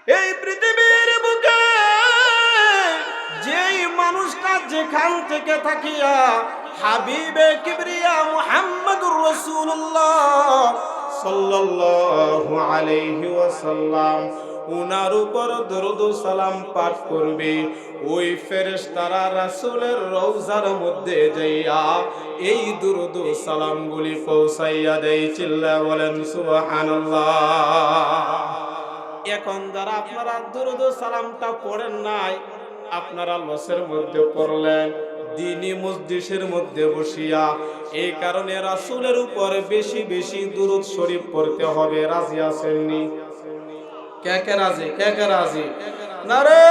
এই পৃথিবীর বুকে যেই মানুষটা যেখান থেকে থাকিয়া হাবিবে কিবরিয়া মুহাম্মদুর রাসূলুল্লাহ সাল্লাল্লাহু আলাইহি ওয়াসাল্লাম উনার উপর দরুদ ও সালাম পাঠ করবে, ওই ফেরেশতারা রাসূলের রওজার মধ্যে যাইয়া এই দরুদ ও সালামগুলি পৌঁছাইয়া দেয়। চিল্লা বলেন সুবহানাল্লাহ। এখন যারা আপনারা দরুদ ও সালামটা পড়েন নাই, আপনারা লসের মধ্যে পড়লেন দ্বীনি মজলিসের মধ্যে বসিয়া। এই কারণে রাসূলের উপরে বেশি বেশি দুরূদ শরীফ পড়তে হবে। রাজি আছেননি? কে কে রাজি? কে কে রাজি? নারে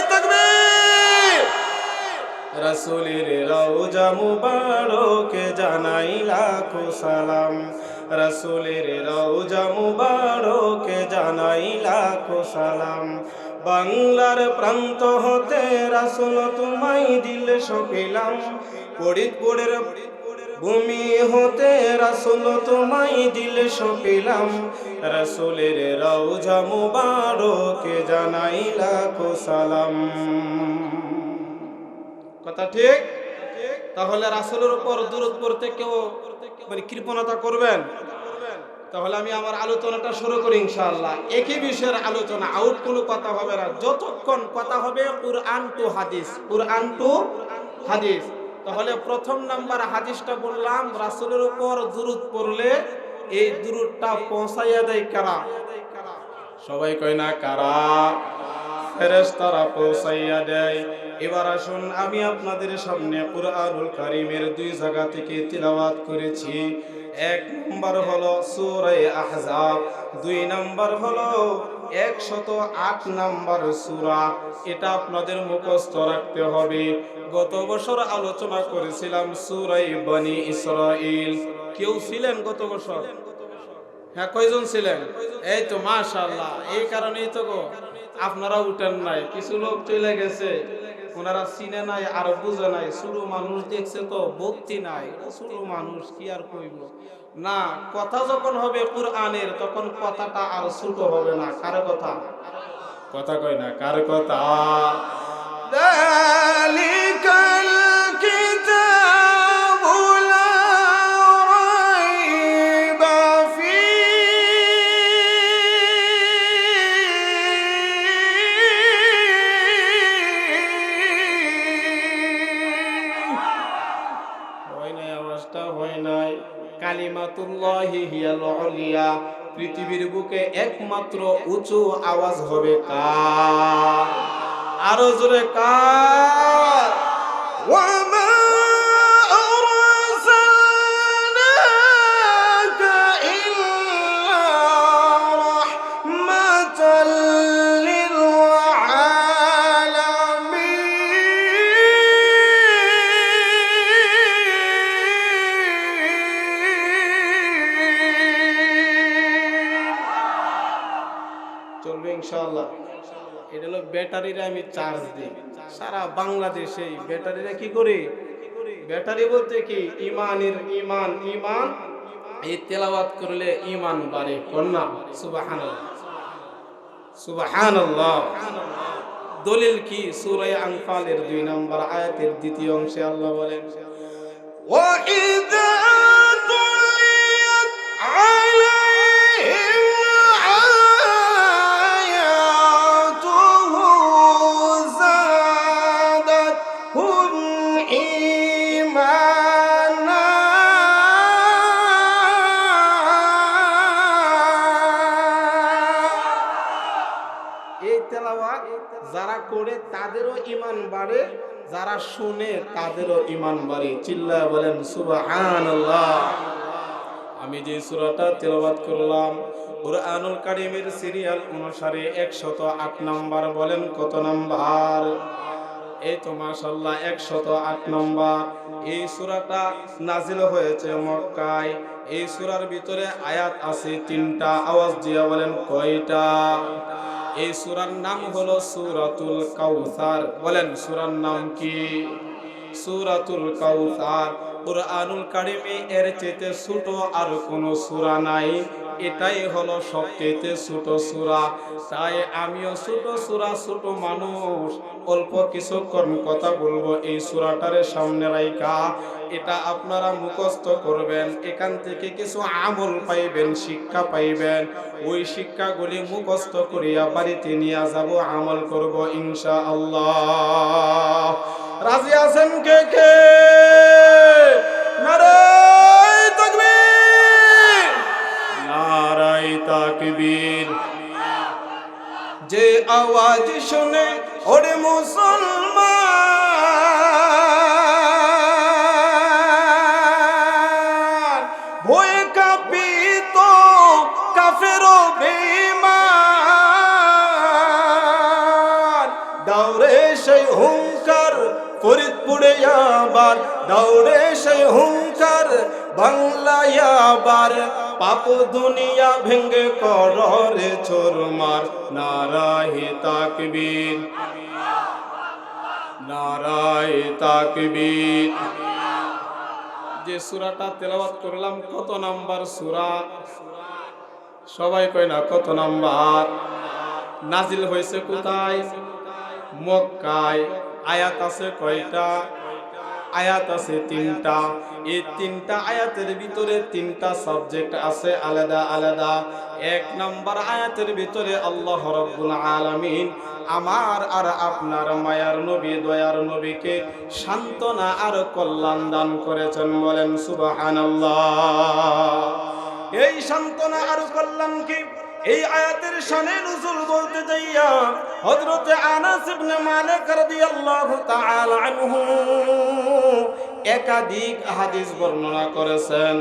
তাকবীর! রাসূলের রওজা মুবারকে জানাই লাখো সালাম, রাসূলের রওজা মুবারকে জানাই লাখো সালাম। বাংলার প্রান্ত হতে রাসূল তোমায় দিলে সকিলাম, ফরিদপুরের ভূমি হতে রাসূল তোমায় দিলে সকিলাম, রাসূলের রওজা মুবারকে জানাই লাখো সালাম। কথা ঠিক? তাহলে রাসূলের উপর দুরূদ পড়তে কেউ মানে কৃপণতা করবেন? তাহলে আমি আমার আলোচনাটা শুরু করি ইনশাআল্লাহ। একই বিষয়ের আলোচনা, আউট কোনো কথা হবে না, যতক্ষণ কথা হবে কুরআন টু হাদিস, কুরআন টু হাদিস। তাহলে প্রথম নাম্বার হাদিসটা বললাম, রাসূলের উপর দুরূদ পড়লে এই দুরূদটা পৌঁছাইয়া দেয় কারা? সবাই কয় না কারা? ফেরেশতারা পৌঁছাইয়া দেয়। এবার আসুন আমি আপনাদের সামনে কুরআনুল কারীমের দুই জায়গা থেকে তিলাওয়াত করেছি। এক নম্বর হলো সূরা আহজাব, দুই নম্বর হলো 108 নম্বর সূরা। এটা আপনাদের মুখস্থ রাখতে হবে। গত বছর আলোচনা করেছিলাম সূরা বনি ইসরাঈল। কেউ ছিলেন গত বছর? হ্যাঁ, কয়জন ছিলেন? এই তো মাশাআল্লাহ। এই কারণেই তো গো আপনারা উঠেন নাই, কিছু লোক চলে গেছে, ওনারা চিনে নাই আর বুঝে নাই। ছোট মানুষ দেখছে তো ভক্তি নাই, ছোট মানুষ কি আর কইব না। কথা যখন হবে কুরআনের, তখন কথাটা আর ছোট হবে না। কার কথা? কথা কয় না, কার কথা? যালিকাল কিতাবু লা রাইবা কালিমাতুল্লাহি হিয়াল উলিয়া। পৃথিবীর বুকে একমাত্র উঁচু আওয়াজ হবে কার? আরো জোরে কার? ওয়ামা আরসালনাকা ইল্লা রাহমাতাল লিল চলবে ইনশাআল্লাহ। এটা হলো ব্যাটারিরা আমি চার্জ দিই সারা বাংলাদেশে। ব্যাটারিরা কি করি? ব্যাটারি বলতে কি? ইমানের ইমান, ইমান এই তেলাওয়াত করলে ইমান বাড়ে। কন্যা সুবহানাল্লাহ, সুবহানাল্লাহ। দলিল কি? সূরা আনফালের 2 নম্বর আয়াতের দ্বিতীয় অংশে আল্লাহ বলেন, ওয়া ইযা তুলিয়াত আলাইহিম যারা করে তাদেরও ইমান বাড়ে, যারা শুনে তাদেরও ইমান বাড়ে। চিল্লায় বলেন সুবহানাল্লাহ। আমি যে সূরাটা তেলাওয়াত করলাম কুরআনুল কারীমের সিরিয়াল অনুসারে 108 নাম্বার। বলেন কত নাম্বার? এই তো মাশাআল্লাহ 108 নাম্বার। এই সূরাটা নাজিল হয়েছে মক্কায়। এই সূরার ভিতরে আয়াত আছে 3টা। আওয়াজ দিয়ে বলেন কয়টা? এই সূরার নাম হলো সূরাতুল কাউসার। বলেন সূরার নাম কি? সূরাতুল কাউসার। কুরআনুল কারীমে এর চেয়ে ছোট আর কোনো সূরা নাই এটাই হলো সবচেয়ে ছোট সূরা। তাই আমিও ছোট সূরা, ছোট মানুষ, অল্প কিছুক্ষণ কথা বলবো এই সূরাটারে সামনে রাইখা। এটা আপনারা মুখস্থ করবেন, এখান থেকে কিছু আমল পাইবেন, শিক্ষা পাইবেন। ওই শিক্ষাগুলি মুখস্থ করিয়া বাড়িতে নিয়ে যাব, আমল করব ইনশাআল্লাহ। রাজি আছেন কে কে? নারায়ে তাকবীর, নারায়ে তাকবীর। যে আওয়াজ শুনে ওরে মুসলমান, ভয়ে কাঁপিত কাফের ও বেঈমান, দৌড়ে সেই হুঙ্কার ফরিদপুরে আবার, দৌড়ে সেই হুঙ্কার বাংলায় আবার, পাপ দুনিয়া ভেঙ্গে কররে চোরমার। নারায়ে তাকবীর, নারায়ে তাকবীর। যে সূরাটা তেলাওয়াত করলাম, কত নাম্বার সূরা? সবাই কয় না কত নাম্বার? নাজিল হয়েছে কোথায়? মক্কায়। আয়াত আছে কয়টা? আয়াত আছে 3টা। এই 3টা আয়াতের ভিতরে 3টা সাবজেক্ট আছে আলাদা আলাদা। 1 নাম্বার আয়াতের ভিতরে আল্লাহ রাব্বুল আলামিন আমার আর আপনার মায়ার নবী, দয়ার নবীকে সান্ত্বনা আর কল্যাণ দান করেছেন। বলেন সুবহানাল্লাহ। এই সান্ত্বনা আর কল্যাণ কি এই আয়াতের শানে নুজুল বলতে যাইয়া হযরতে আনাস ইবনে মালিক রাদিয়াল্লাহু তাআলা আনহু একাধিক হাদিস বর্ণনা করেছেন।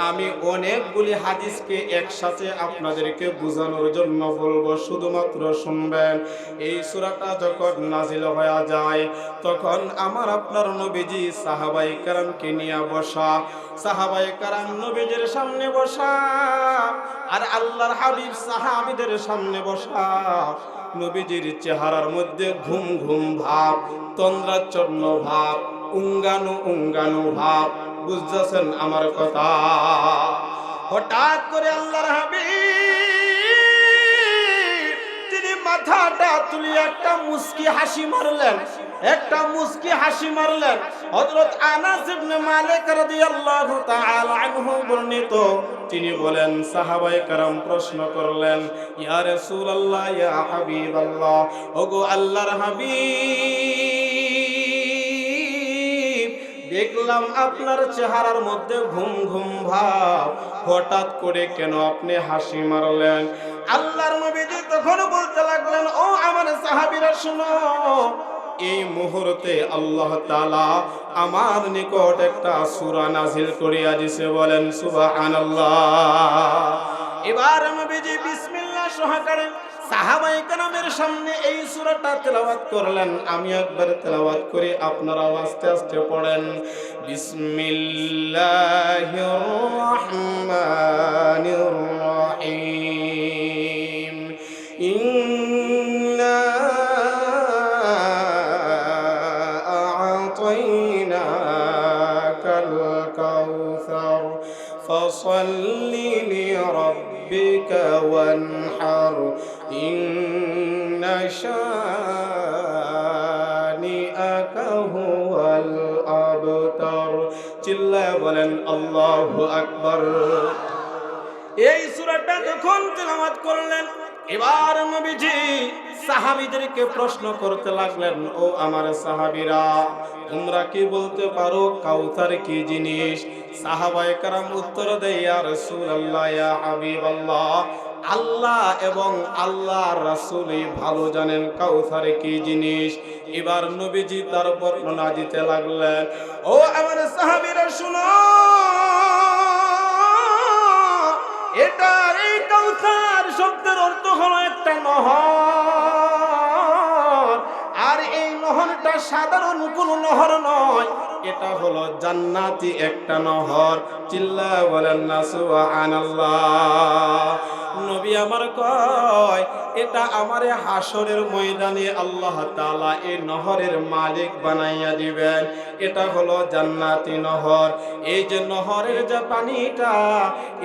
আমি অনেকগুলি হাদিসকে একসাথে আপনাদেরকে বোঝানোর জন্য বলবো, শুধুমাত্র শুনবেন। এই সূরাটা যখন নাজিল হয়ে যায়, তখন আমার আপনার নবীজি সাহাবায়ে কেরামকে নিয়ে বসা, সাহাবায়ে কেরাম নবীজির সামনে বসা, আর আল্লাহর হাবিব সাহাবীদের সামনে বসা। নবীজির চেহারার মধ্যে ঘুম ঘুম ভাব, তন্দ্রাচ্ছন্ন ভাব, উঙ্গানু উঙ্গানু ভাব। বুঝতেছেন আমার কথা? হঠাৎ করে আল্লাহর হাবিব তিনি মাথাটা তুলে একটা মুস্কি হাসি মারলেন, একটা মুস্কি হাসি মারলেন। হযরত আনাস ইবনে মালিক রাদিয়াল্লাহু তাআলা আনহু বর্ণিত, তিনি বলেন সাহাবায়ে কেরাম প্রশ্ন করলেন, ইয়া রাসূলুল্লাহ, ইয়া হাবিবাল্লাহ, ওগো আল্লাহর হাবিব, দেখলাম আপনার চেহারার মধ্যে ঘুম ঘুম ভাব, হঠাৎ করে কেন আপনি হাসি মারলেন? আল্লাহর নবীজি তখন বলতে লাগলেন, ও আমার সাহাবীরা শুনো, এই মুহূর্তে আল্লাহ তাআলা আমার নিকট একটা সূরা নাজিল করিয়া দিয়েছে। বলেন সুবহানাল্লাহ। এবার নবীজি বিসমিল্লাহ সহকারে সাহাবায়ে কেরামের সামনে এই সূরাটা তেলাওয়াত করলেন। আমি একবার তেলাওয়াত করি, আপনারাও আস্তে আস্তে পড়েন। বিসমিল্লাহির রহমানির রহিম। ইন্না আ'তাইনাকাল কাউসার ফাসাল্লি লিরাব্বিকা ওয়ানহার ইন্না শানিআকা হুয়াল আবতার। চিল্লায়া বলেন আল্লাহু আকবার। এই সূরাটা যখন তেলাওয়াত করলেন, এবার নবীজি সাহাবীদেরকে প্রশ্ন করতে লাগলেন, ও আমার সাহাবীরা, তোমরা কি বলতে পারো কাউসার কি জিনিস? সাহাবায়ে কেরাম উত্তর দেয়, ইয়া রাসূলুল্লাহ, ইয়া হাবিবাল্লাহ, আল্লাহ এবং আল্লাহর রাসূলই ভালো জানেন কাউসার কি জিনিস। এবার নবীজি তার বর্ণনা দিতে লাগলেন, ও আমার সাহাবীরা শুনো, এটা এই কাউসার শব্দের অর্থ হলো একটা নহর, আর এই নহরটা সাধারণ কোনো নহর নয়, এটা হলো জান্নাতি একটা নহর। চিল্লায়া বলেন না সুবহানাল্লাহ। নবী নবী আমার কয় এটা আমারে হাসরের ময়দানে আল্লাহ তাআলা এই নহরের মালিক বানাইয়া দিবেন। এটা হলো জান্নাতি নহর। এই যে নহরের যে পানিটা,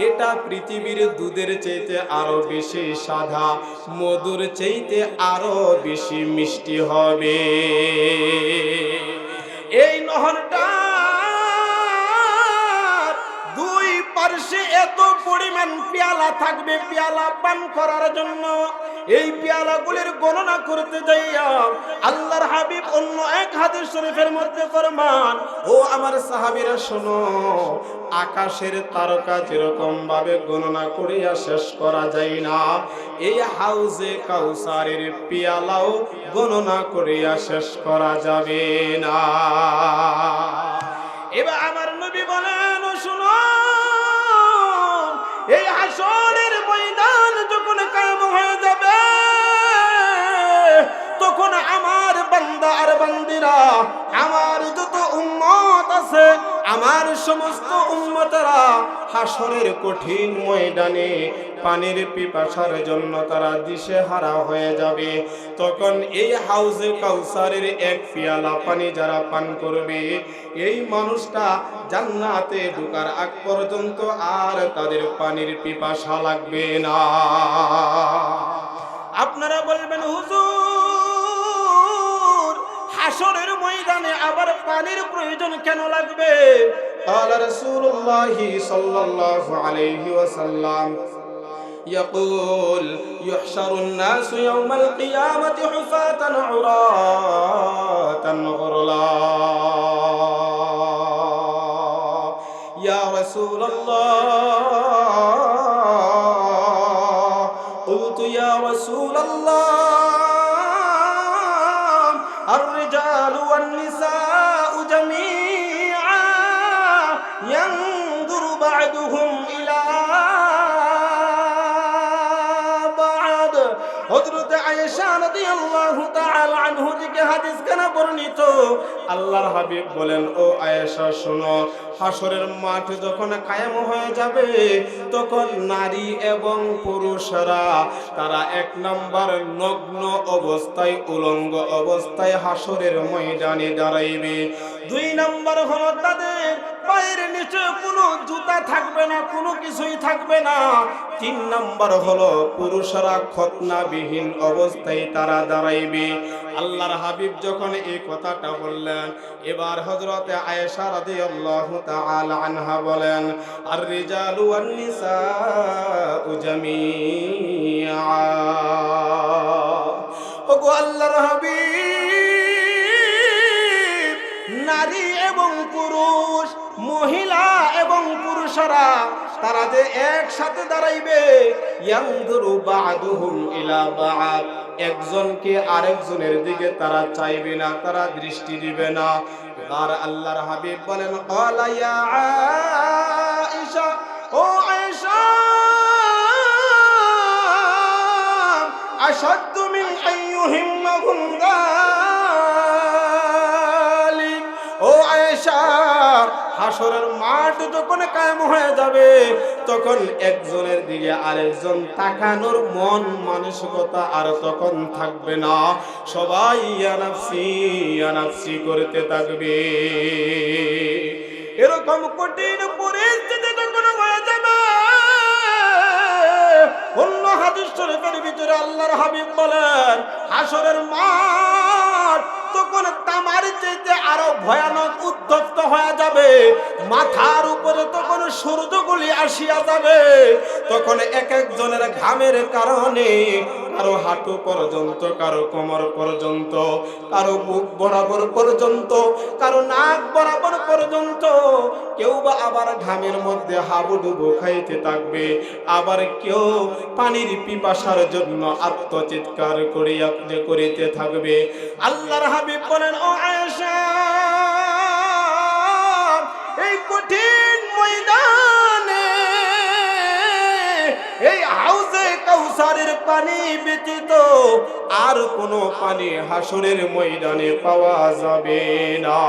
এটা পৃথিবীর দুধের চাইতে আরো বেশি সাদা, মধুর চাইতে আরো বেশি মিষ্টি হবে। এই নহরটা দুই পার্শ্বে এত পরিমাণ পেয়ালা থাকবে, পেয়ালা পান করার জন্য। এই পেয়ালাগুলির গণনা করতে যাইয়া আল্লাহর হাবিব অন্য এক হাদিস শরীফের মধ্যে ফরমান, ও আমার সাহাবীরা শোনো, আকাশের তারকা যেরকম ভাবে গণনা করিয়া শেষ করা যায় না, এই হাউজে কাউসারের পেয়ালাও গণনা করিয়া শেষ করা যাবে না। এবার আমার নবী বলেন, শোনো, এই হাসরের ময়দান যখন কায়েম হয়ে যাবে, তখন আমার বান্দা আর বান্দিরা, আমার যত উম্মত আছে, আমার সমস্ত উম্মতেরা হাসরের কঠিন ময়দানে পানির পিপাসার জন্য তারা দিশেহারা হয়ে যাবে। তখন এই হাউজে কাউসারের এক পেয়ালা পানি যারা পান করবে, এই মানুষটা জান্নাতে ঢোকার আগ পর্যন্ত আর তাদের পানির পিপাসা লাগবে না। আপনারা বলবেন, হুজুর, হাসরের ময়দানে আবার পানির প্রয়োজন কেন লাগবে? قال رسول الله صلى الله عليه وسلم يقول يحشر الناس يوم القيامة حفاة عراة غرلا يا رسول الله قلت يا رسول الله الرجال والنساء جميعا ينظر بعضهم إلى بعض। হযরত আয়েশা রাদিয়াল্লাহু তাআলা আনহা থেকে হাদিস কানা বর্ণিত, আল্লাহর হাবিব বলেন, ও আয়েশা শোনো, হাসরের মাঠ যখন কায়েম হয়ে যাবে, তখন নারী এবং পুরুষরা তারা এক নাম্বার নগ্ন অবস্থায়, উলঙ্গ অবস্থায় হাসরের ময়দানে দাঁড়াইবে। দুই নাম্বার হলো তাদের পায়ের নিচে কোনো জুতা থাকবে না, কোনো কিছুই থাকবে না। তিন নাম্বার হলো পুরুষরা খতনাবিহীন অবস্থায় তারা দাঁড়াইবে। আল্লাহর হাবিব যখন এই কথাটা বললেন, এবার হযরতে আয়েশা রাদিয়াল্লাহু তাআলা আনহা বলেন, আর রিজালু ওয়ান নিসাউ জামিআ। ওগো আল্লাহর হাবিব, নারী এবং পুরুষ, মহিলা এবং পুরুষরা তারা যে একসাথে দাঁড়াইবে, ইয়ানজুরু বা'দুহুম ইলা বা'দ, একজনকে আরেকজনের দিকে তারা চাইবে না, তারা দৃষ্টি দিবে না। আর আল্লাহর হাবিব বলেন, ক্বালা ইয়া আয়েশা, ও আয়েশা, আশাদ্দু মিন আইয়ুহিম্মাহুম যালিক। ও আয়েশা, হাসরের মাঠ যখন কায়েম হয়ে যাবে, তখন একজনের দিকে আরেকজন তাকানোর মন মানসিকতা আর তখন থাকবে না। সবাই ইয়া নাফসি ইয়া নাফসি করতে থাকবে। এরকম কঠিন পরিস্থিতি যখন হয়ে যাবে, অন্য হাদিস শরীফের ভিতরে আল্লাহর হাবিব বলেন, হাসরের মাঠ তখন তামার চাইতে আরো ভয়ানক উত্তপ্ত হয়ে যাবে। মাথার উপরে তখন সূর্যগুলি আসিয়া যাবে। তখন এক একজনের ঘামের কারণে কারো হাঁটু পর্যন্ত, কারো কোমর পর্যন্ত, কারো বুক বরাবর পর্যন্ত, কারো নাক বরাবর পর্যন্ত, কেউ বা আবার ঘামের মধ্যে হাবুডুবু খাইতে থাকবে, আবার কেউ পানির পিপাসার জন্য আত্মচিৎকার করিতে থাকবে। আল্লাহর হাবিব বলেন, ও আয়েশা, এই কঠিন ময়দানে, এই হাউজে কাউসার কাউসারের পানি ব্যতীত আর কোনো পানি হাসরের ময়দানে পাওয়া যাবে না।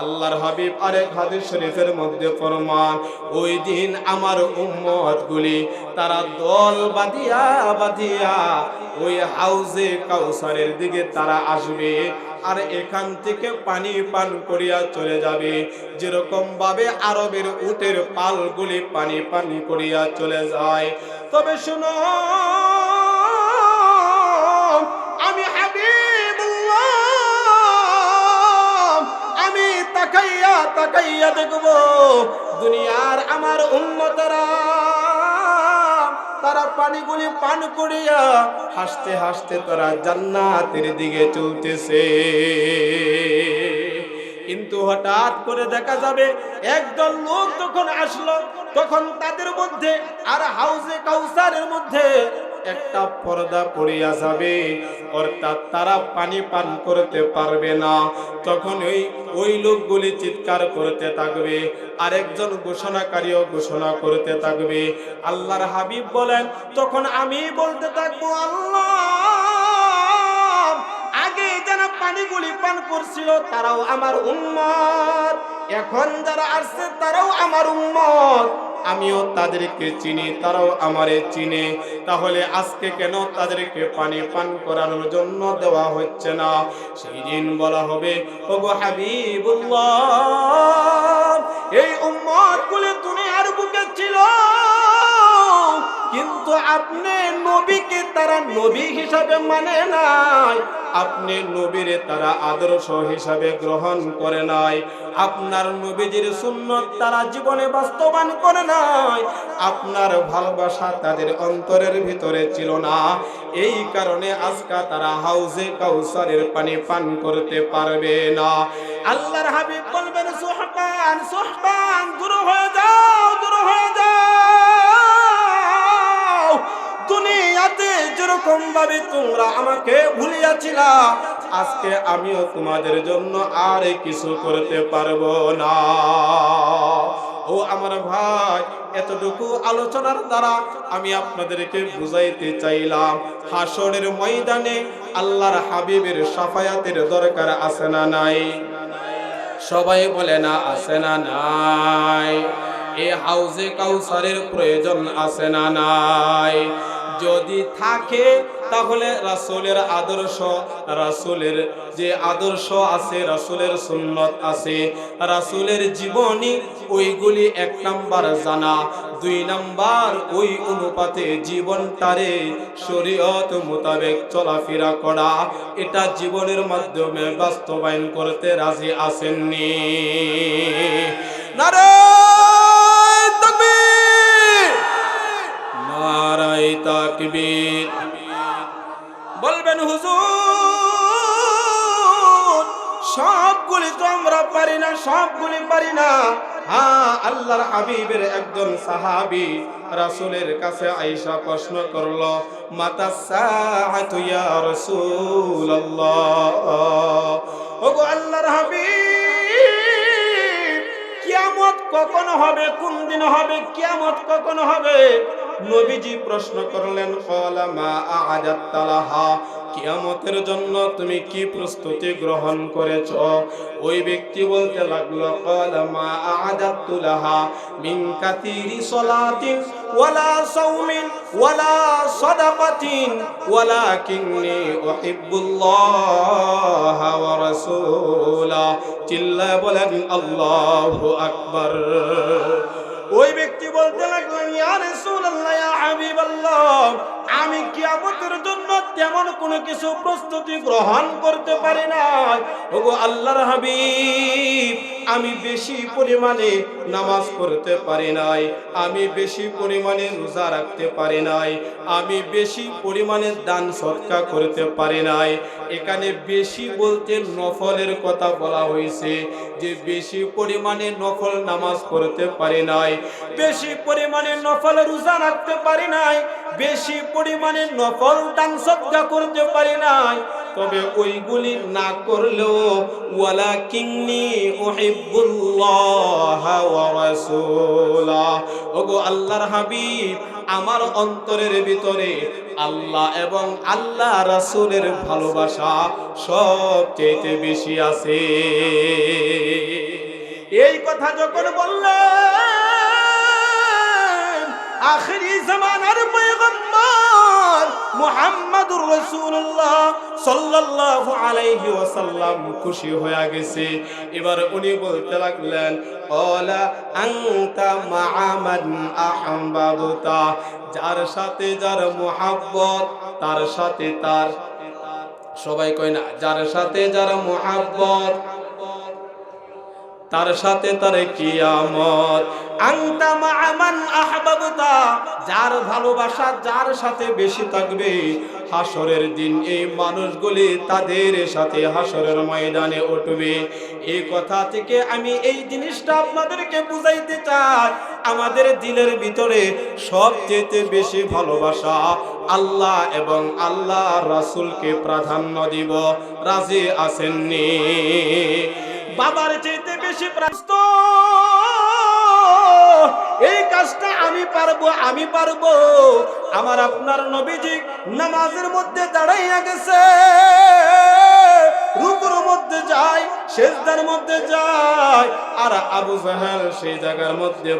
আল্লাহর হাবিব আরেক হাদিস শরীফের মধ্যে ফরমান, ওই দিন আমার উম্মতগুলি তারা দল বাঁধিয়া বাঁধিয়া ওই হাউজে কাউসারের দিকে তারা আসবে, আর এখান থেকে পানি পান করিয়া চলে যাবে, যেরকম ভাবে আরবের উটের পালগুলি পানি পান করিয়া চলে যায়। তবে শুনো, আমি হাবিবুল্লাহ, আমি তাকাইয়া তাকাইয়া দেখব দুনিয়ার আমার উম্মতরা তারা পানিগুলি পান করিয়া হাসতে হাসতে তারা জান্নাতের দিকে চলতেছে। কিন্তু হঠাৎ করে দেখা যাবে একদল লোক যখন আসলো, তখন তাদের মধ্যে আর হাউজে কাউসারের মধ্যে একটা পর্দা পড়িয়া যাবে, অর্থাৎ তারা পানি পান করতে পারবে না। তখন ওই লোকগুলি চিৎকার করতে থাকবে, আরেকজন ঘোষণাকারীও ঘোষণা করতে থাকবে। আল্লাহর হাবিব বলেন, তখন আমি বলতে থাকবো, আল্লাহ, আগে যারা পানিগুলি পান করছিল তারাও আমার উম্মত, এখন যারা আসছে তারাও আমার উম্মত, আমিও তাদেরকে চিনি, তারাও আমারে চিনে। তাহলে আজকে কেন তাদেরকে পানি পান করানোর জন্য দেওয়া হচ্ছে না? সেই দিন বলা হবে, ওগো হাবিবুল্লাহ, এই উম্মতগুলো দুনিয়ার বুকে ছিল, কিন্তু আপনি নবীকে তারা নবী হিসাবে মানে নাই, আপনি নবীরে তারা আদর্শ হিসাবে গ্রহণ করে নাই, আপনার নবীজির সুন্নত তারা জীবনে বাস্তবায়ন করে নাই, আপনার ভালোবাসা তাদের অন্তরের ভিতরে ছিল না। এই কারণে আজকে তারা হাউজে কাউসারের পানি পান করতে পারবে না। আল্লাহর হাবিব বলবেন, সুহবান সুহবান, দূর হয়ে যাও, দূর হয়ে যাও। দুনিয়াতে যেরকম ভাবে তোমরা আমাকে ভুলিয়াছিলা, আজকে আমিও তোমাদের জন্য আর কিছু করতে পারবো না। ও আমার ভাই, এতটুকু আলোচনার দ্বারা আমি আপনাদেরকে বুঝাইতে চাইলাম, হাসরের ময়দানে আল্লাহর হাবিবের শাফায়াতের দরকার আছে না নাই? সবাই বলে না আছে না নাই? এই হাউজে কাউসারের প্রয়োজন আছে না নাই? যদি থাকে তাহলে রাসূলের আদর্শ, রাসূলের যে আদর্শ আছে, রাসূলের সুন্নত আছে, রাসূলের জীবনী, ওইগুলি 1 নাম্বার জানা, 2 নাম্বার ওই অনুপাতে জীবনটারে শরীয়ত মোতাবেক চলাফেরা করা, এটা জীবনের মাধ্যমে বাস্তবায়ন করতে রাজি আছেননি? নারায়ে তাকবীর, নারায়ে তাকবীর। বলবেন, হুজুর সবগুলি তো আমরা পারি না, সবগুলি পারি না। হ্যাঁ, আল্লাহর হাবিবের একজন সাহাবী রাসূলের কাছে আয়েশা প্রশ্ন করলো, মাতা সাআতু ইয়া রাসূলুল্লাহ, ওগো আল্লাহর হাবিব, কিয়ামত কখন হবে, কোন দিন হবে, কিয়ামত কখন হবে? নবীজি প্রশ্ন করলেন, ক্বালা মা আ'আদাত্তা লাহা, কিয়ামতের জন্য তুমি কি প্রস্তুতি গ্রহণ করেছো? ওই ব্যক্তি বলতে লাগলো, ক্বালা মা আ'আদাতু লাহা মিন কাতিরি সালাতিন ওয়ালা সাওমিন ওয়ালা সাদাকাতিন ওয়ালাকিন্নী উহিব্বুল্লাহ ওয়া রাসূলা। চিল্লায়ে বলেন আল্লাহু আকবার। ওই ব্যক্তি বলতে লাগলেন, ইয়া রাসূলুল্লাহ, ইয়া হাবিবাল্লাহ, আমি কিয়ামতের জন্য তেমন কোনো কিছু প্রস্তুতি গ্রহণ করতে পারি না। ওগো আল্লাহর হাবিব, আমি বেশি পরিমাণে নামাজ পড়তে পারি নাই, আমি বেশি পরিমাণে রোজা রাখতে পারি নাই, আমি বেশি পরিমাণে দান সদকা করতে পারি নাই। এখানে বেশি বলতে নফলের কথা বলা হয়েছে, যে বেশি পরিমাণে নফল নামাজ পড়তে পারি নাই, বেশি পরিমাণে নফল রোজা রাখতে পারি নাই, বেশি পরিমাণে নফল দান সদকা করতে পারি নাই। তবে ওইগুলি না করলেও ওয়ালাকিন্নী উহিব্বুল্লাহ ওয়া রাসূলা, ওগো আল্লাহর হাবিব, আমার অন্তরের ভিতরে আল্লাহ এবং আল্লাহ রাসূলের ভালোবাসা সবচেয়ে বেশি আছে। এই কথা যখন বললেন, আখিরি জামানার পয়গম্বর মুহাম্মদুর রাসূলুল্লাহ সাল্লাল্লাহু আলাইহি ওয়াসাল্লাম খুশি হয়ে গেছে। এবার উনি বলতে লাগলেন, ক্বালা আনতা মা'a মান আহবাবতা, যার সাথে যার মুহাব্বত তার সাথে তার, সবাই কয় না, যার সাথে যার মুহাব্বত তার সাথে তার কিয়ামত। আনতা মা'a মান আহবাবতা, যার ভালোবাসা যার সাথে বেশি থাকবে, হাসরের দিন এই মানুষগুলি তাদের সাথে হাসরের ময়দানে উঠবে। এই কথা থেকে আমি এই জিনিসটা আপনাদেরকে বুঝাইতে চাই, আমাদের দিলের ভিতরে সবচেয়ে বেশি ভালোবাসা আল্লাহ এবং আল্লাহ রাসূলকে প্রাধান্য দিব। রাজি আছেননি? বাবার চাইতে বেশি প্রাস্ত, এই কাজটা আমি পারবো। আমার আপনার নবীজি নামাজের মধ্যে দাঁড়াইয়া গেছে, রুকুর মধ্যে যায়, সিজদার মধ্যে যায়, আর আবু জাহেল সেই জায়গার মধ্যে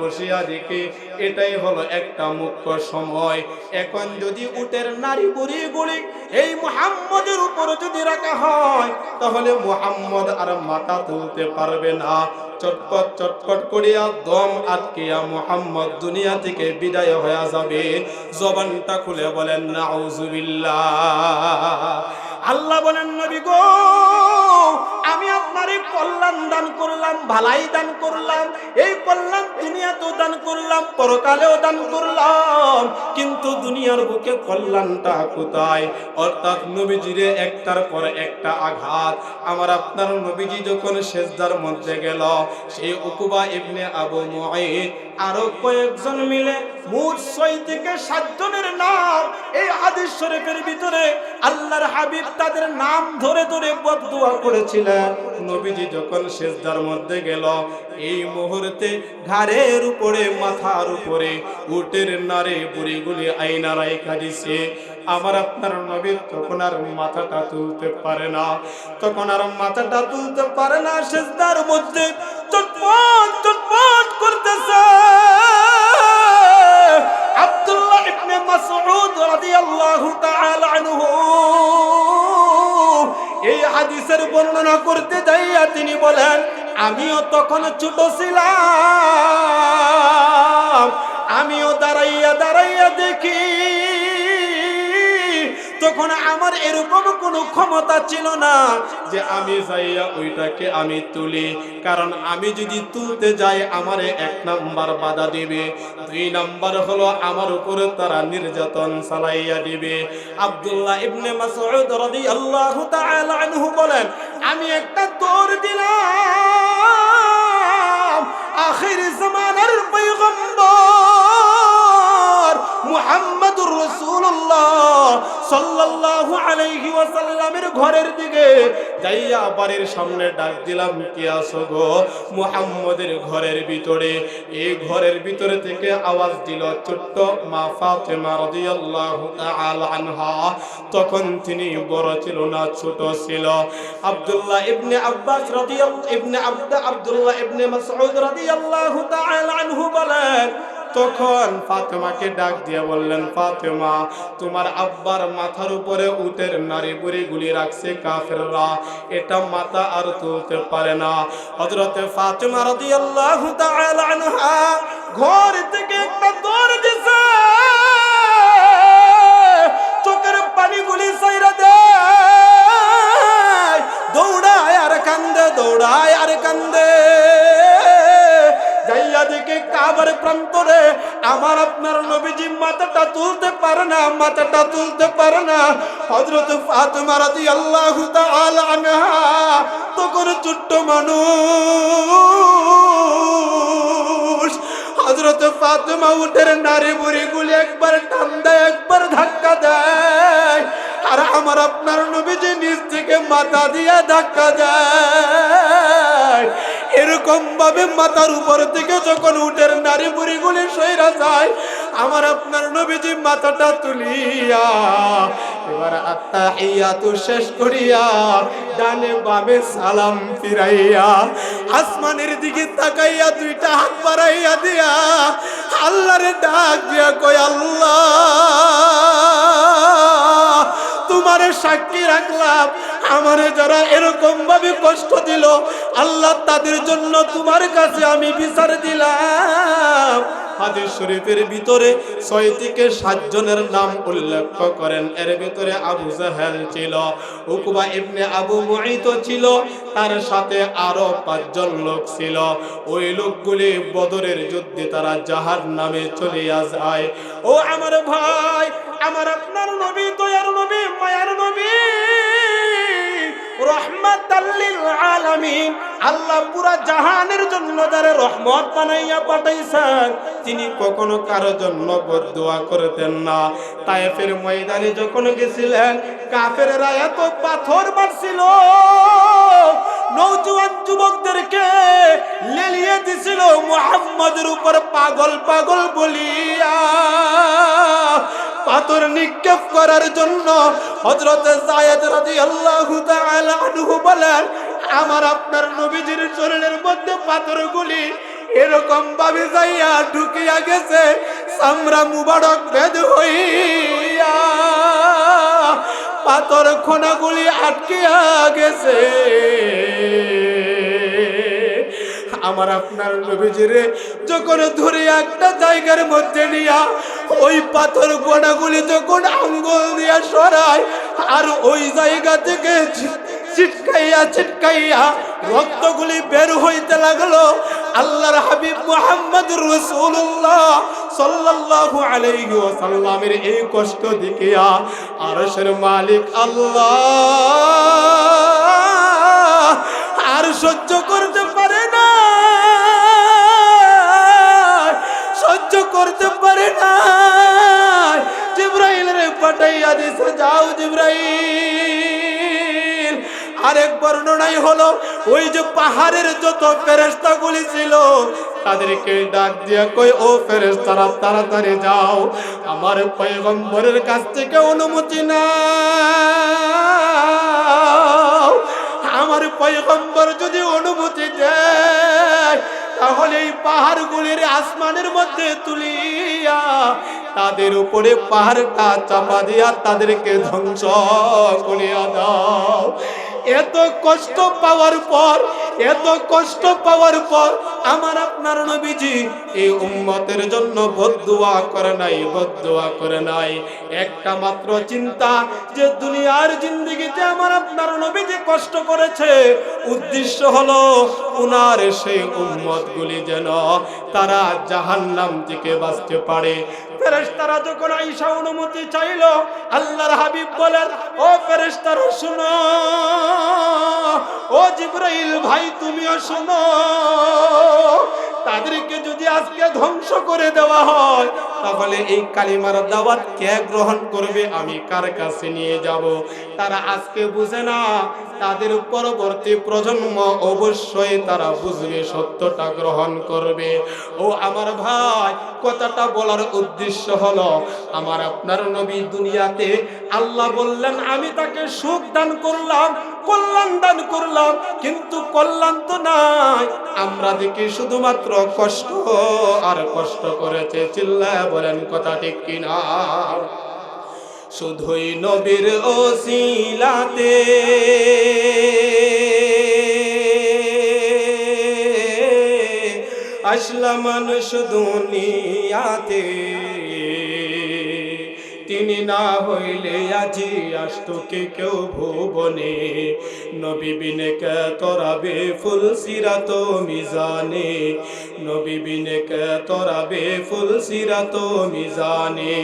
বসিয়া দেখে এটাই হলো একটা মুখ্য সময়। এখন যদি উটের নারী বুড়িগুলি এই মুহাম্মদের উপর যদি রাখা হয়, তাহলে মুহাম্মদ আর মাথা তুলতে পারবে না। চটপট করিয়া দম আটকিয়া মুহাম্মদ দুনিয়া থেকে বিদায় হয়ে যাবে। জবানটা খুলে বলেন নাউজুবিল্লাহ। আল্লাহ বলেন, নবী গো, আমি আপনার এই কল্যাণ দান করলাম, ভালাই দান করলাম, এই কল্যাণ দুনিয়াতেও দান করলাম, পরকালেও দান করলাম, কিন্তু দুনিয়ার বুকে কল্যাণটা কোথায়? অর্থাৎ নবীজিরে একটার পর একটা আঘাত। আমার আপনার নবীজি যখন সিজদার মধ্যে গেল, সেই উকবা ইবনে আবু মুঈত আরো কয়েকজন মিলে মোট 6 থেকে 7 জনের নাম এই হাদিস শরীফের ভিতরে আল্লাহর হাবিব তাদের নাম ধরে ধরে বদদুয়া করেছিলেন। নবীজি যখন সিজদার মধ্যে গেল, এই মুহূর্তে ঘাড়ের উপরে, মাথার উপরে উটের নারে বুড়িগুলি আইনা রাইখা দিছে। আমার আপনার নবী তখন আর মাথাটা তুলতে পারে না, সিজদার মধ্যে চটপট করতেছে। আব্দুল্লাহ ইবনে মাসউদ রাদিয়াল্লাহু তাআলা আনহু এই হাদিসের বর্ণনা করতে যাইয়া তিনি বলেন, আমিও তখন ছোট ছিলাম, আমিও দাঁড়াইয়া দেখি, তখন আমার এরকম কোনো ক্ষমতা ছিল না যে আমি যাইয়া ওইটাকে আমি তুলি। কারণ আমি যদি তুলতে যাই আমারে 1 নাম্বার বাধা দিবে, 2 নাম্বার হলো আমার উপরে তারা নির্যাতন চালাইয়া দিবে। আব্দুল্লাহ ইবনে মাসউদ রাদিয়াল্লাহু তাআলা আনহু বলেন, আমি একটা দৌড় দিলাম, আখির জামানার পয়গম্বর মুহাম্মদুর রাসূলুল্লাহ সাল্লাল্লাহু আলাইহি ওয়াসাল্লামের ঘরের দিকে যাইয়া বাড়ির সামনে ডাক দিলাম, কে আছো গো? মুহাম্মদের ঘরের ভিতরে। এই ঘরের ভিতরে থেকে আওয়াজ দিল ছোট্ট মা ফাতেমা রাদিয়াল্লাহু তাআলা আনহা। তখন তিনি বড় ছিল না, ছোট ছিল। আব্দুল্লাহ ইবনে আব্বাস আব্দুল্লাহ ইবনে মাসউদ রাদিয়াল্লাহু তাআলা আনহু বলেন, তখন ফাতেমাকে ডাক দিয়ে বললেন, ফাতেমা, তোমার আব্বার মাথার উপরে উটের নারী বুড়িগুলি রাখছে কাফেররা, এটা মাথা আর তুলতে পারে না। হযরতে ফাতেমা রাদিয়াল্লাহু তাআলা আনহা ঘর থেকে একটা দৌড় দিছে, চোখের পানিগুলি ছাইরা দেয়, দৌড়ায় আর কান্দে। যাইয়া দেখে কাবার প্রান্তরে আমার আপনার নবীজি মাথাটা তুলতে পারে না। হযরত ফাতেমা রাদিয়াল্লাহু তাআলা আনহা তখন ছোট্ট মানুষ। হযরত ফাতেমা উটের নারী বুড়িগুলি একবার টান দেয়, একবার ধাক্কা দেয়, আর আমার আপনার নবীজি নিচ থেকে মাথা দিয়া ধাক্কা দেয়। এরকম ভাবে মাথার উপর থেকে যখন উটের নারী বুড়িগুলি সইরা যায়, আমার আপনার নবীজি মাথাটা তুলিয়া এবার আত্তাহিয়াতু শেষ করিয়া ডানে বামে সালাম ফিরাইয়া আসমানের দিকে তাকাইয়া দুইটা হাত বাড়াইয়া দিয়া আল্লাহরে ডাক দিয়া কয়, আল্লাহ তোমারে সাক্ষী রাখলাম, আমারে যারা এরকম ভাবে কষ্ট দিল আল্লাহ তাদের জন্য তোমার কাছে আমি বিচার দিলাম। হাদিস শরীফের ভিতরে 6 থেকে 7 জনের নাম উল্লেখ করেন। এর ভিতরে আবু জাহেল ছিল, উকবা ইবনে আবু মুঈত ছিল, তার সাথে আরো 5 জন লোক ছিল। ওই লোকগুলি বদরের যুদ্ধে তারা জাহান্নামে চলে যায়। ও আমার ভাই, আমার আপনার নবী, দয়ার নবী, মায়ার নবী, রহমাতাল লিল আলামিন, আল্লাহ পুরা জাহানের জন্য যারা রহমত বানাইয়া পাঠাইছেন, তিনি কখনো কারো জন্য বদদুয়া করতেন না। তায়েফের ময়দানে যখন গেছিলেন, কাফেররা এত পাথর মারছিল, নওজোয়ান যুবকদেরকে লেলিয়ে দিছিল মুহাম্মদের উপর পাগল পাগল বলিয়া। পাথর নিক্ষেপ করার জন্য হযরত যায়েদ রাদিয়াল্লাহু তাআলা আনহু বলেন, আমার আপনার নবীজির শরীরের মধ্যে পাথরগুলি এরকম ভাবে যাইয়া ঢুকিয়া গেছে, চামড়া মুবারক ভেদ হইয়া পাথর খোনাগুলি আটকিয়া গেছে। আমার আপনার নবীজিরে যখন ধরে একটা জায়গার মধ্যে নিয়া ওই পাথর কোনাগুলি যখন আঙ্গুল দিয়া সরায়, আর ওই জায়গা থেকে ছিটকাইয়া ছিটকাইয়া রক্তগুলি বের হইতে লাগলো। আল্লাহর হাবিব মুহাম্মদুর রাসূলুল্লাহ সাল্লাল্লাহু আলাইহি ওয়াসাল্লামের এই কষ্ট দেখিয়া আরশের মালিক আল্লাহ আর সহ্য করতে পারে না, সহ্য করতে পারে না। জিবরাইলের পাঠাইয়া দিছে, যাও জিবরাইল। আরেক বর্ণনায় হলো ওই যে পাহাড়ের যত ফেরেশতাগুলি ছিল তাদেরকে ডাক দিয়া কই, ও ফেরেশতারা তাড়াতাড়ি যাও, আমার পয়গম্বরের কাছ থেকে অনুমতি নাও। আমার পয়গম্বর যদি অনুমতি দেয় তাহলে এই পাহাড়গুলির আসমানের মধ্যে তুলিয়া তাদের উপরে পাহাড়টা চাপা দিয়া তাদেরকে ধ্বংস করিয়া দাও। এত কষ্ট পাওয়ার পর, এত কষ্ট পাওয়ার পর আমার আপনার নবীজি এই উম্মতের জন্য বদদুয়া করে নাই, বদদুয়া করে নাই। একটা মাত্র চিন্তা যে দুনিয়ার জিন্দেগিতে আমার আপনার নবীজি কষ্ট করেছে, উদ্দেশ্য হলো উনার সেই উম্মতগুলি যেন তারা জাহান্নাম থেকে বাঁচতে পারে। ফেরেশতারা যখন আয়েশা অনুমতি চাইল, আল্লাহর হাবিব বলেন, ও ফেরেশতারা শুনো, ও জিবরাইল ভাই তুমিও শুনো, তাদেরকে যদি আজকে ধ্বংস করে দেওয়া হয় তাহলে এই কালিমার দাওয়াত কে গ্রহণ করবে, আমি কার কাছে নিয়ে যাব? তারা আজকে বুঝে না, তাদের পরবর্তী প্রজন্ম অবশ্যই তারা বুঝবে, সত্যটা গ্রহণ করবে। ও আমার ভাই, কথাটা বলার উদ্দেশ্য হলো আমার আপনার নবী দুনিয়াতে আল্লাহ বললেন আমি তাকে সুখ দান করলাম, কল্যাণ দান করলাম, কিন্তু কল্যাণ তো নাই, আমরা দেখি শুধুমাত্র কষ্ট আর কষ্ট করেছে। চিল্লায় বলেন কথা ঠিক কিনা? শুধুই নবীর ওসিলাতে আসলাম মানুষ দুনিয়াতে, তিনি না হইলে আজি আসতো কে কেউ ভুবনে, নবী বিনে কে তরাবে ফুল সিরাত মিজানে, নবী বিনে কে তরাবে ফুল সিরাত মিজানে।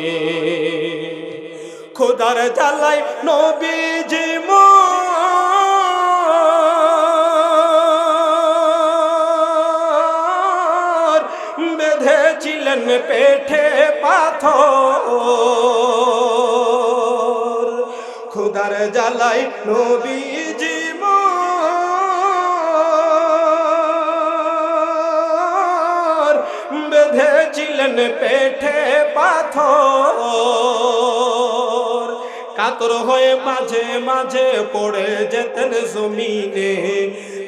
খোদার জ্বালাই নবীজি মোর বেঁধেছিলেন পেটে পাথর, খোদার জ্বালাই নবীজি মোর যেতেন পেটে পাথর, কাতর হয়ে মাঝে মাঝে পড়ে যেতেন জমিনে,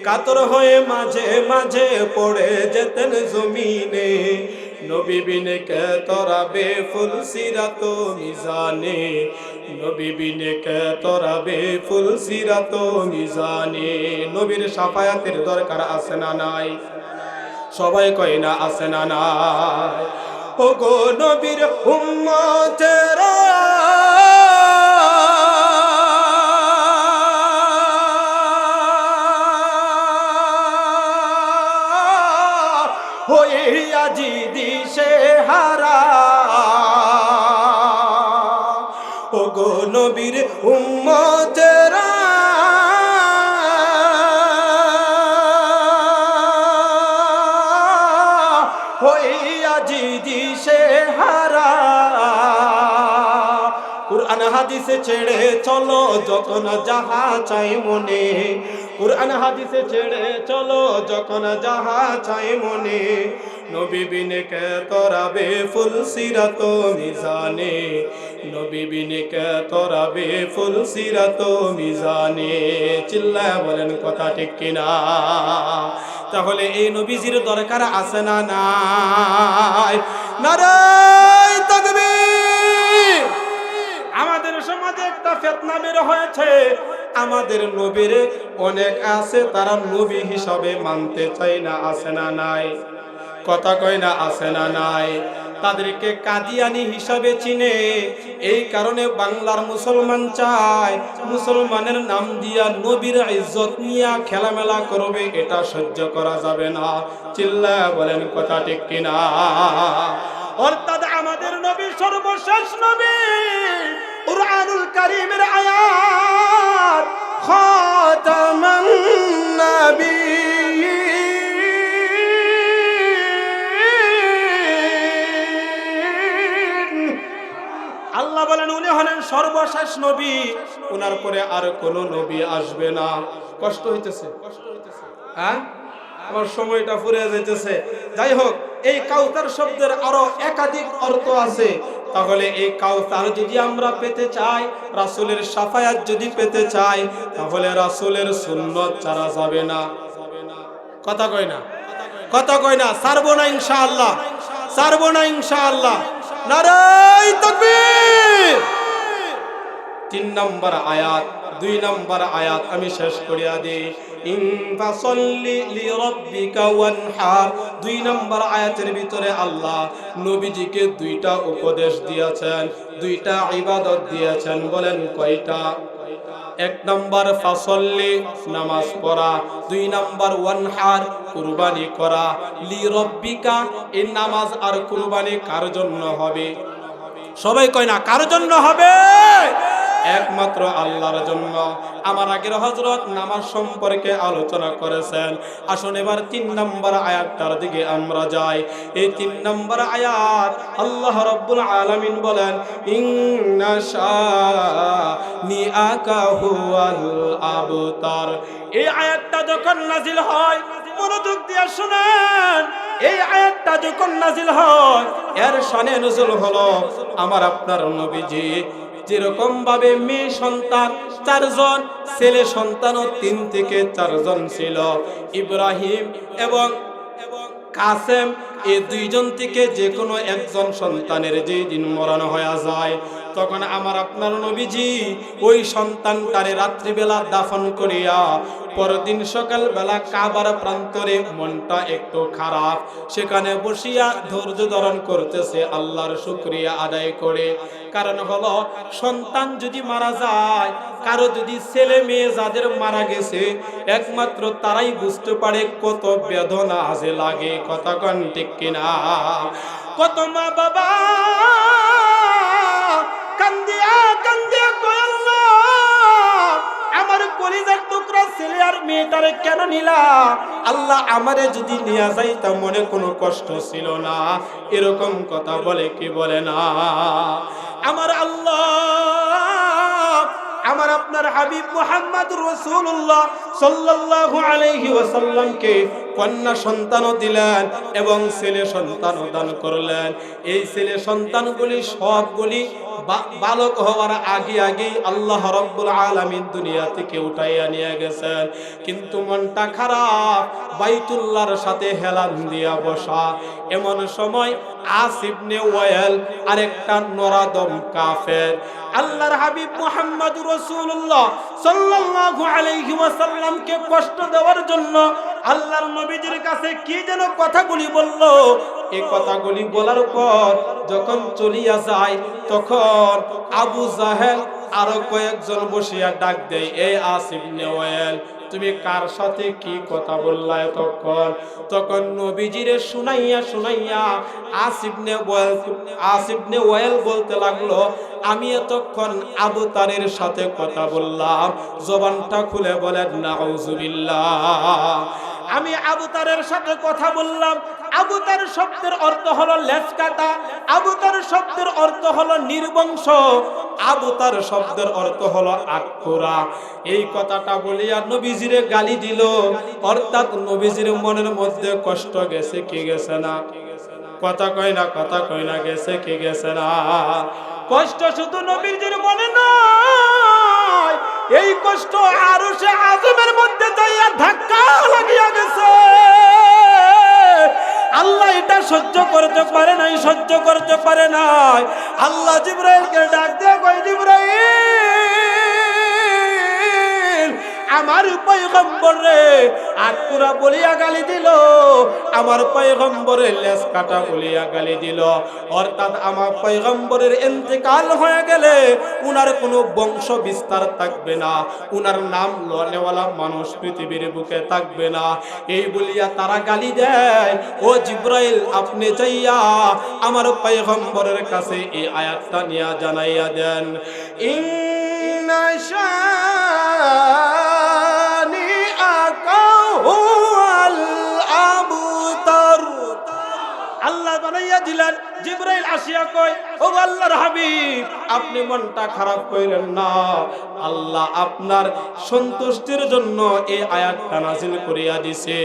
কাতর হয়ে মাঝে মাঝে পড়ে যেতেন জমিনে। নবী বিনে কে তরাবে ফুল সিরাত মিজানে, নবী বিনে কে তরাবে ফুল সিরাত মিজানে। নবীর শাফায়াতের দরকার আছে না নাই? সবাই কয় না আছে না নাই? ও গো নবীর উম্মতেরা হয়ে আজি দিশে হারা, ও গো নবীর উম্মতেরা হয়ে আজি দিশে হারা। কুরআন হাদিসে ছেড়ে চলো যখন যাহা চাই মনে, কুরআন হাদিসে ছেড়ে চলো যখন যাহা চাই মনে। নবী বিনে কে তরাবে ফুল সিরাত মিজানে, নবী বিনে কে তরাবে ফুল সিরাত মিজানে। চিল্লায়া বলেন কথা ঠিক কিনা? তাহলে এই নবীজির দরকার আছে না নাই? নারায়ে তাকবীর। আমাদের সমাজে একটা ফিতনা বের হয়েছে, আমাদের নবীর অনেক আছে তারা নবী হিসাবে মানতে চায় না, আছে না নাই? কথা কয় না আছে না নাই? তাদেরকে কাদিয়ানি হিসাবে চিনে। এই কারণে বাংলার মুসলমান চায় মুসলমানের নাম দিয়া নবীর ইজ্জত নিয়া খেলামেলা করবে, এটা সহ্য করা যাবে না। চিল্লায়া বলেন কথা ঠিক কিনা? অর্থাৎ আমাদের নবী সর্বশেষ নবী, কুরআনুল কারীমের আয়াত খাতামান নাবিয়্যিন। আল্লাহ বলেন উনি হলেন সর্বশেষ নবী, উনার পরে আর কোন নবী আসবে না। কষ্ট হইতেছে? হ্যাঁ, আমার সময়টা ফুরিয়ে যাইতেছে। যাই হোক, এই কাউসার শব্দের আরো একাধিক অর্থ আছে। তাহলে এই কাউসার যদি আমরা পেতে চাই, রাসূলের শাফায়াত যদি পেতে চাই, তাহলে রাসূলের সুন্নাত ছাড়া যাবে না। কথা কয় না? কথা কয় না? ছাড়বো না ইনশাআল্লাহ, ছাড়বো না ইনশাআল্লাহ। নারায়ে তাকবীর। 3 নম্বর আয়াত, 2 নম্বর আয়াত আমি শেষ করিয়া দিই। ইনফাসাল্লি লিরাব্বিকা ওয়ানহার। 2 নম্বর আয়াতের ভিতরে আল্লাহ নবীজিকে 2টা উপদেশ দিয়েছেন, 2টা ইবাদত দিয়েছেন। বলেন কয়টা? 1 নম্বর ফাসল্লি, নামাজ পড়া। 2 নম্বর ওয়ানহার, কুরবানি করা। লিরাব্বিকা, এই নামাজ আর কুরবানি কার জন্য হবে? সবাই কয় না কার জন্য হবে? একমাত্র আল্লাহর জন্য। আমার আগের হযরত নামাজ সম্পর্কে আলোচনা করেছেন। আসুন এবার 3 নম্বর আয়াতটার দিকে আমরা যাই। এই 3 নম্বর আয়াত আল্লাহ রাব্বুল আলামিন বলেন ইন্না শানিআকা হুয়াল আবতার। এই আয়াতটা যখন নাজিল হয়, মনোযোগ দিয়ে শুনেন, এই আয়াতটা যখন নাজিল হয় এর শানে নজুল হলো আমার আপনার নবীজি যেরকম ভাবে মেয়ে সন্তান 4 জন, ছেলে সন্তানও 3 থেকে 4 জন ছিল। ইব্রাহিম এবং কাসেম, এই 2 জন থেকে যে কোনো একজন সন্তানের যেই দিন মরণ হয়ে যায়, তখন আমার আপনার নবীজি ওই সন্তানটারে রাত্রিবেলা দাফন করিয়া পরদিন সকালবেলা কাবার প্রান্তরে, মনটা একটু খারাপ, সেখানে বসিয়া ধৈর্য ধারণ করতেছে, আল্লাহর শুকরিয়া আদায় করে। কারণ হলো সন্তান যদি মারা যায়, কারো যদি ছেলে মেয়ে যাদের মারা গেছে, একমাত্র তারাই বুঝতে পারে কত বেদনা আজে লাগে। কথা কন ঠিক কিনা? কত মা বাবা কান্দিয়া কান্দিয়া কয় আল্লাহ, আমার কলিজার টুকরা ছেলে আর মেয়েটারে কেন নিলা? আল্লাহ আমারে যদি নিয়ে যাইতা মনে কোনো কষ্ট ছিল না। এরকম কথা বলে কি বলে না? আমার আল্লাহ আমার আপনার হাবিব মুহাম্মদ রাসূলুল্লাহ সাল্লাল্লাহু আলাইহি ওয়াসাল্লামকে কন্যা সন্তানও দিলেন এবং ছেলে সন্তানও দান করলেন। এই ছেলে সন্তানগুলি সবগুলি বালক হওয়ার আগেই আল্লাহ রাব্বুল আলামিন দুনিয়া থেকে উঠাইয়া নিয়ে গেছেন। কিন্তু মনটা খারাপ, বাইতুল্লাহর সাথে হেলান দিয়া বসা। এমন সময় আস ইবনে ওয়াইল আরেকটা নরাদম কাফের আল্লাহর হাবিব মুহাম্মদুর রাসূলুল্লাহ সাল্লাল্লাহু আলাইহি ওয়াসাল্লামকে কষ্ট দেওয়ার জন্য আল্লাহর নবীজির কাছে কি যেন কথাগুলি বলল। এই কথাগুলি বলার পর যখন চলিয়া যায়, তখন আবু জাহেল আরো কয়েকজন বসিয়া ডাক দেয়, এই আস ইবনে ওয়াইল, তুমি কার সাথে কি কথা বললা এতক্ষণ? তখন নবীজিরে শুনাইয়া আস ইবনে ওয়াইল বলতে লাগলো, আমি এতক্ষণ আবু তারের সাথে কথা বললাম। জবানটা খুলে বলেন নাউজুবিল্লাহ। আমি আবু তারের সাথে কথা বললাম। আবু তার শব্দের অর্থ হলো লেজ কাটা, আবু তার শব্দের অর্থ হলো নির্বংশ, আবু তার শব্দের অর্থ হলো আটকোরা। এই কথাটা বলিয়া নবীজিরে গালি দিল। অর্থাৎ নবীজির মনের মধ্যে কষ্ট গেছে কি গেছে না? কথা কয় না গেছে কি গেছে না? কষ্ট শুধু নবীজির মনে নয়, এই কষ্ট আরশে আযমের মধ্যে যাইয়া ধাক্কা লাগিয়া গেছে। আল্লাহ এটা সহ্য করতে পারে নাই। আল্লাহ জিবরাইলকে ডাক দিয়ে কয়, জিবরাইল, আমার পয়গম্বরে আটকুরা বলিয়া গালি দিল, আমার পয়গম্বরের লেজ কাটা বলিয়া গালি দিল। অর্থাৎ আমার পয়গম্বরের ইন্তেকাল হয়ে গেলে উনার কোনো বংশ বিস্তার থাকবে না, উনার নাম লওয়ালা মানুষ পৃথিবীর বুকে থাকবে না। এই বলিয়া তারা গালি দেয়। ও জিবরাইল, আপনি যাইয়া আমার পয়গম্বরের কাছে এই আয়াতটা নিয়ে জানাইয়া দেন, ইন্না আল্লাহ বানাইয়া দিলেন। জিবরাইল আসিয়া কয়, ও আল্লাহর হাবিব, আপনি মনটা খারাপ কইরেন না, আল্লাহ আপনার সন্তুষ্টির জন্য এই আয়াতটা নাযিল করিয়া দিছে।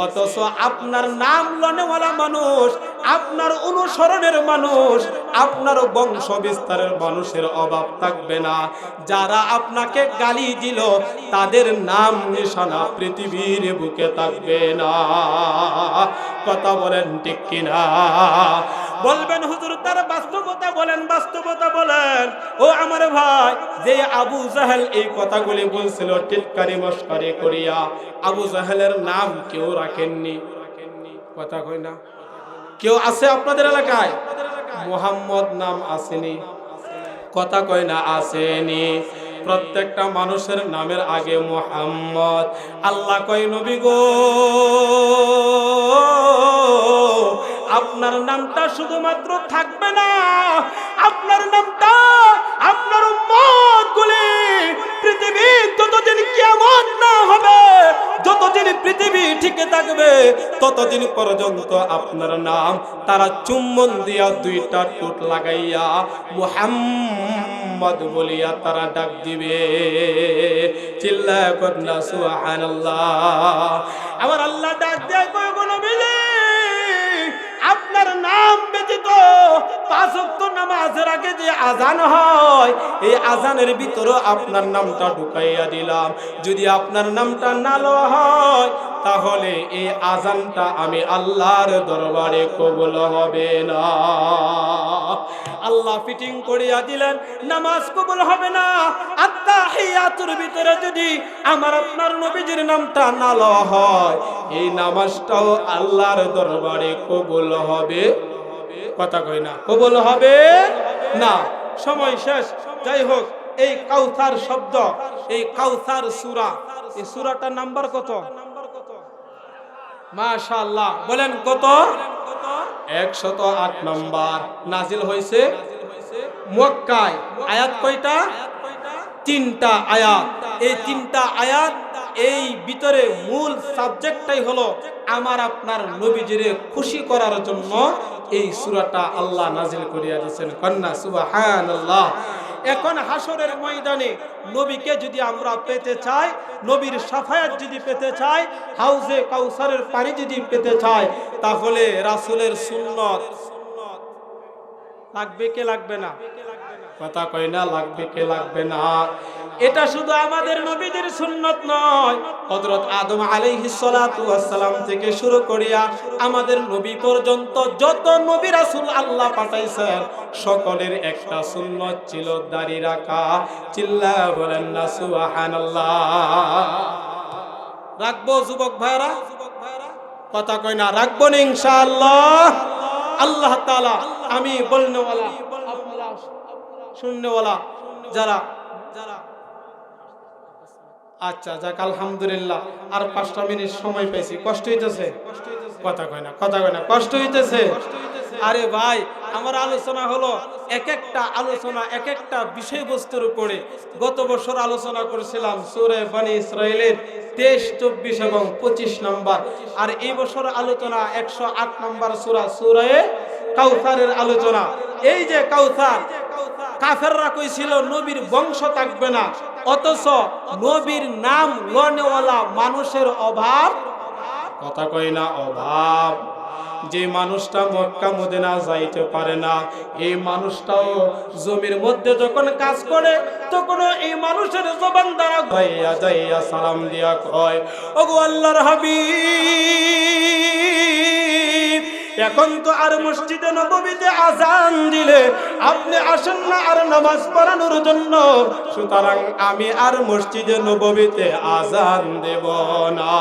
অথচ আপনার নাম লনেওয়ালা মানুষ, আপনার অনুসরণের মানুষ, আপনার বংশ বিস্তারের মানুষের অভাব থাকবে না। যারা আপনাকে গালি দিল তাদের নাম নিশানা পৃথিবীর বুকে থাকবে না। কথা বলেন ঠিক কিনা? বলবেন হুজুর, তার বাস্তবতা বলেন। ও আমার ভাই, যে আবু জাহেল এই কথাগুলি বলছিল টিটকারি মস্কারি করিয়া, আবু জাহেলের নাম কেউ রাখেননি। কথা কই না? কেউ আছে আপনাদের এলাকায়? মুহাম্মদ নাম আসেনি। কথা কয় না আসেনি। প্রত্যেকটা মানুষের নামের আগে মুহাম্মদ। আল্লাহ কয়, নবী গো, আপনার নামটা শুধুমাত্র থাকবে না, আপনার নামটা আপনার উম্মতগুলি পৃথিবী যতদিন কিয়ামত না হবে, যতদিন পৃথিবী টিকে থাকবে, ততদিন পর্যন্ত আপনার নাম তারা চুম্বন দিয়া দুইটা টুট লাগাইয়া মুহাম্মদ বলিয়া তারা ডাক দিবে। চিল্লায়া কন্যা সুবহানাল্লাহ। আমার আল্লাহ ডাক দেয়, কয় গো নবীজি, আপনার নাম ব্যতীত পাঁচ ওয়াক্ত নামাজের আগে যে আজান হয়, এই আজানের ভিতরে আপনার নামটা ঢুকাইয়া দিলাম। যদি আপনার নামটা না লওয়া হয়, তাহলে এই আজানটা আমি আল্লাহর দরবারে কবুল হবে না। আল্লাহ ফিটিং করিয়া দিলেন, নামাজ কবুল হবে না। আত্তাহিয়াতুর ভিতরে যদি আমার আপনার নবীজির নামটা না লওয়া হয়, এই নামাজটাও আল্লাহর দরবারে কবুল হবে। কথা কই না? কবুল হবে না। সময় শেষ। যাই হোক, এই কাউসার শব্দ, এই কাউসার সূরা, এই সূরাটার নাম্বার কত? মাশাআল্লাহ, বলেন কত? 108 নম্বর। নাজিল হয়েছে মক্কায়। আয়াত কয়টা? 3টা আয়াত। এই 3টা আয়াত, এই ভিতরে মূল সাবজেক্টটাই হলো আমার আপনার নবীজিরে খুশি করার জন্য এই সূরাটা আল্লাহ নাজিল করিয়া দিয়েছেন। কন্যা সুবহানাল্লাহ। এখন হাসরের ময়দানে নবীকে যদি আমরা পেতে চাই, নবীর শাফায়াত যদি পেতে চাই, হাউজে কাউসারের পানি যদি পেতে চাই, তাহলে রাসূলের সুন্নত লাগবে কে লাগবে না? কথা কয় না, লাগবে কে লাগবে না? এটা শুধু আমাদের নবীদের সুন্নত নয়, হযরত আদম আলাইহিস সালাতু ওয়াস সালাম থেকে শুরু করিয়া আমাদের নবী পর্যন্ত যত নবী রাসূল আল্লাহ পাঠাইছেন সকলের একটা সুন্নত ছিল দাড়ি রাখা। চিল্লায়া বলেন না সুবহানাল্লাহ। রাখবো যুবক ভাইরা? কথা কয় না, রাখবো না ইনশাআল্লাহ। আল্লাহ তাআলা আমি বলনেওয়ালা আপনারা শুননেওয়ালা যারা আচ্ছা যাক আলহামদুলিল্লাহ, আর 5টা মিনিট সময় পেয়েছি। কষ্ট হইতেছে? কথা কয় না, কথা কয় না, কষ্ট হইতেছে? আরে ভাই, আমার আলোচনা হলো এক একটা আলোচনা এক একটা বিষয়বস্তুর উপরে। গত বছর আলোচনা করেছিলাম সূরা বনী ইসরাঈলের 23, 24 এবং 25 নম্বর, আর এই বছর আলোচনা 108 নম্বর সূরা, সূরা কাউসারের আলোচনা। এই যে কাউসার, কাফেররা কইছিল নবীর বংশ থাকবে না, অথচ নবীর নাম লনেওয়ালা মানুষের অভাব। কথা কই না, অভাব। যে মানুষটা মক্কা মদিনা যাইতে পারে না, এই মানুষটাও জমির মধ্যে যখন কাজ করে তখন এই মানুষের জবান দ্বারা যাইয়া যাইয়া সালাম দিয়া কয়, ওগো আল্লাহর হাবিব, এখন তো আর মসজিদে নববীতে আযান দিলে আপনি আসেন না আর নামাজ পড়ানোর জন্য, সুতরাং আমি আর মসজিদে নববীতে আযান দেব না।